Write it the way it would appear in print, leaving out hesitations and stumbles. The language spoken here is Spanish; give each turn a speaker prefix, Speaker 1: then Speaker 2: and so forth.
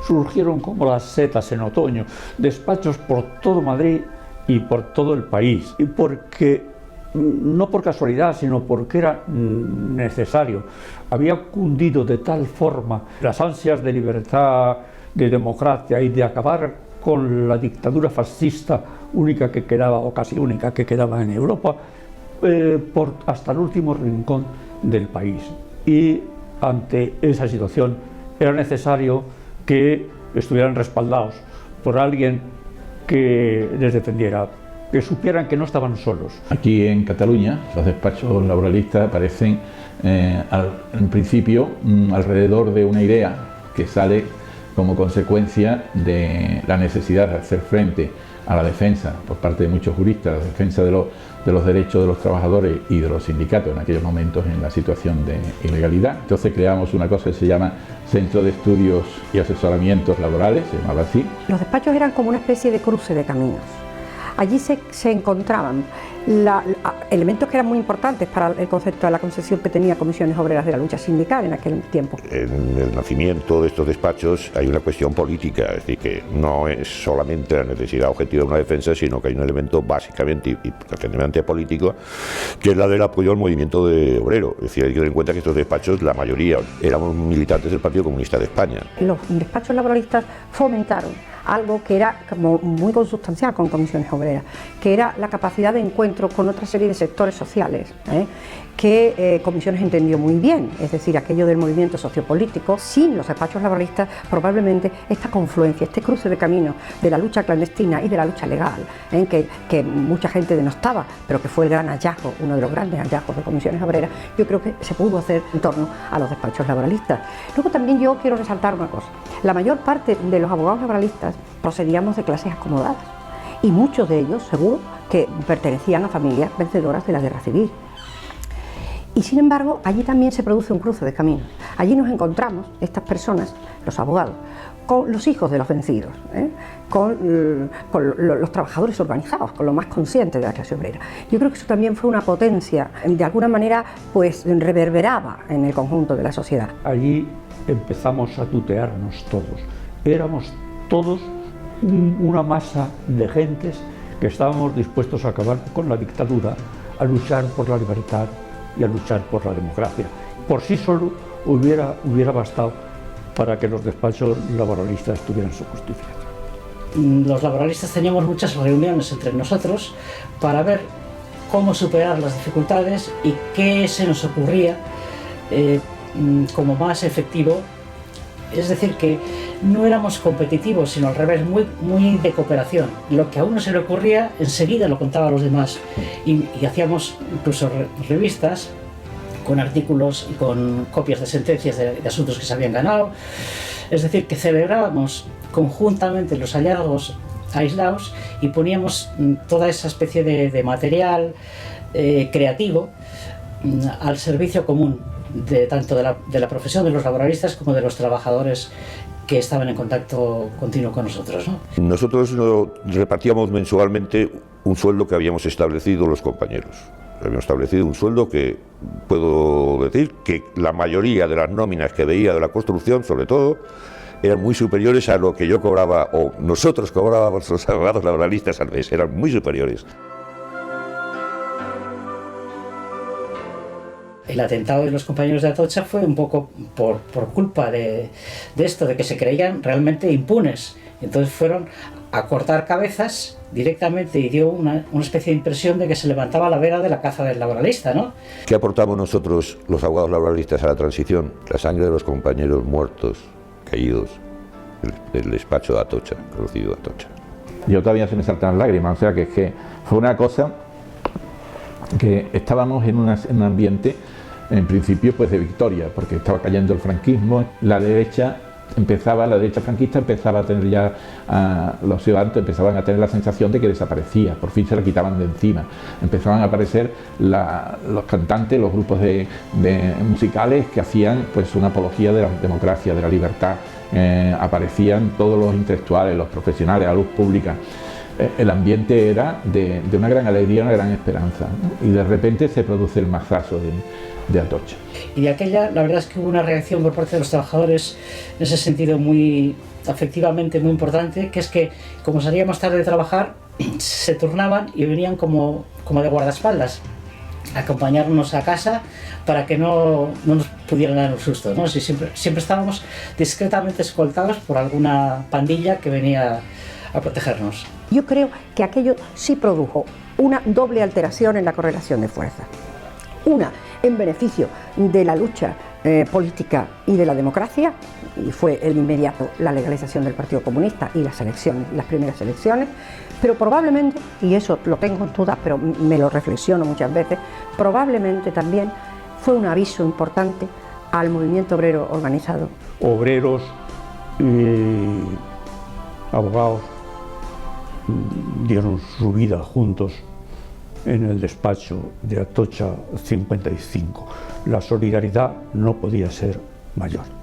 Speaker 1: surgieron como las setas en otoño, despachos por todo Madrid y por todo el país, y porque, no por casualidad, sino porque era necesario. Había cundido de tal forma las ansias de libertad, de democracia y de acabar con la dictadura fascista única que quedaba, o casi única que quedaba en Europa, hasta el último rincón del país. Y ante esa situación era necesario que estuvieran respaldados por alguien que les defendiera, que supieran que no estaban solos.
Speaker 2: Aquí en Cataluña los despachos laboralistas aparecen en principio alrededor de una idea que sale como consecuencia de la necesidad de hacer frente a la defensa por parte de muchos juristas, la defensa de los derechos de los trabajadores y de los sindicatos en aquellos momentos en la situación de ilegalidad. Entonces creamos una cosa que se llama Centro de Estudios y Asesoramientos Laborales, se llamaba así.
Speaker 3: Los despachos eran como una especie de cruce de caminos. Allí se encontraban elementos que eran muy importantes para el concepto de la concepción que tenía Comisiones Obreras de la lucha sindical en aquel tiempo. En
Speaker 4: el nacimiento de estos despachos hay una cuestión política, es decir, que no es solamente la necesidad objetiva de una defensa, sino que hay un elemento básicamente y perfectamente político, que es la del apoyo al movimiento obrero. Es decir, hay que tener en cuenta que estos despachos, la mayoría, éramos militantes del Partido Comunista de España.
Speaker 3: Los despachos laboralistas fomentaron algo que era como muy consustancial con Comisiones Obreras, que era la capacidad de encuentro con otra serie de sectores sociales, que Comisiones entendió muy bien, es decir, aquello del movimiento sociopolítico. Sin los despachos laboralistas, probablemente esta confluencia, este cruce de caminos de la lucha clandestina y de la lucha legal, que mucha gente denostaba, pero que fue el gran hallazgo, uno de los grandes hallazgos de Comisiones Obreras, yo creo que se pudo hacer en torno a los despachos laboralistas. Luego también yo quiero resaltar una cosa: la mayor parte de los abogados laboralistas procedíamos de clases acomodadas, y muchos de ellos, seguro, que pertenecían a familias vencedoras de la guerra civil. Y sin embargo, allí también se produce un cruce de caminos. Allí nos encontramos, estas personas, los abogados, con los hijos de los vencidos, con los trabajadores organizados, con lo más consciente de la clase obrera. Yo creo que eso también fue una potencia, de alguna manera, pues reverberaba en el conjunto de la sociedad.
Speaker 1: Allí empezamos a tutearnos todos. Éramos todos una masa de gentes que estábamos dispuestos a acabar con la dictadura, a luchar por la libertad y a luchar por la democracia. Por sí solo hubiera bastado para que los despachos laboralistas tuvieran su justicia.
Speaker 5: Los laboralistas teníamos muchas reuniones entre nosotros para ver cómo superar las dificultades y qué se nos ocurría como más efectivo. Es decir, que no éramos competitivos, sino al revés, muy de cooperación. Lo que a uno se le ocurría, enseguida lo contaba a los demás. Y hacíamos incluso revistas con artículos y con copias de sentencias de asuntos que se habían ganado. Es decir, que celebrábamos conjuntamente los hallazgos aislados y poníamos toda esa especie de material creativo al servicio común, tanto de la profesión de los laboralistas como de los trabajadores que estaban en contacto continuo con nosotros, ¿no?
Speaker 4: Nosotros repartíamos mensualmente un sueldo que habíamos establecido los compañeros. Habíamos establecido un sueldo que puedo decir que la mayoría de las nóminas que veía de la construcción, sobre todo, eran muy superiores a lo que yo cobraba, o nosotros cobrábamos los abogados laboralistas al mes, eran muy superiores.
Speaker 5: El atentado de los compañeros de Atocha fue un poco por culpa de esto, de que se creían realmente impunes. Entonces fueron a cortar cabezas directamente y dio una especie de impresión de que se levantaba la vela de la caza del laboralista, ¿no?
Speaker 4: ¿Qué aportamos nosotros, los abogados laboralistas, a la transición? La sangre de los compañeros muertos, caídos, del despacho de Atocha, conocido Atocha.
Speaker 2: Yo todavía se me saltan lágrimas, o sea que fue una cosa que estábamos en un ambiente, en principio, pues de victoria, porque estaba cayendo el franquismo, la derecha franquista empezaba a tener ya, los ciudadanos empezaban a tener la sensación de que desaparecía, por fin se la quitaban de encima, empezaban a aparecer los cantantes, los grupos de musicales que hacían pues una apología de la democracia, de la libertad, aparecían todos los intelectuales, los profesionales, la luz pública. el ambiente era de una gran alegría, una gran esperanza, ¿no? Y de repente se produce el mazazo de Atocha.
Speaker 5: Y de aquella, la verdad es que hubo una reacción por parte de los trabajadores en ese sentido muy afectivamente muy importante, que es que como salía más tarde de trabajar, se turnaban y venían como de guardaespaldas a acompañarnos a casa para que no nos pudieran dar un susto, ¿no? Si siempre estábamos discretamente escoltados por alguna pandilla que venía a protegernos.
Speaker 3: Yo creo que aquello sí produjo una doble alteración en la correlación de fuerzas. Una en beneficio de la lucha política y de la democracia, y fue el inmediato la legalización del Partido Comunista y las elecciones, las primeras elecciones, pero probablemente, y eso lo tengo en duda, pero me lo reflexiono muchas veces, probablemente también fue un aviso importante al movimiento obrero organizado.
Speaker 1: Obreros y abogados dieron su vida juntos en el despacho de Atocha 55. La solidaridad no podía ser mayor.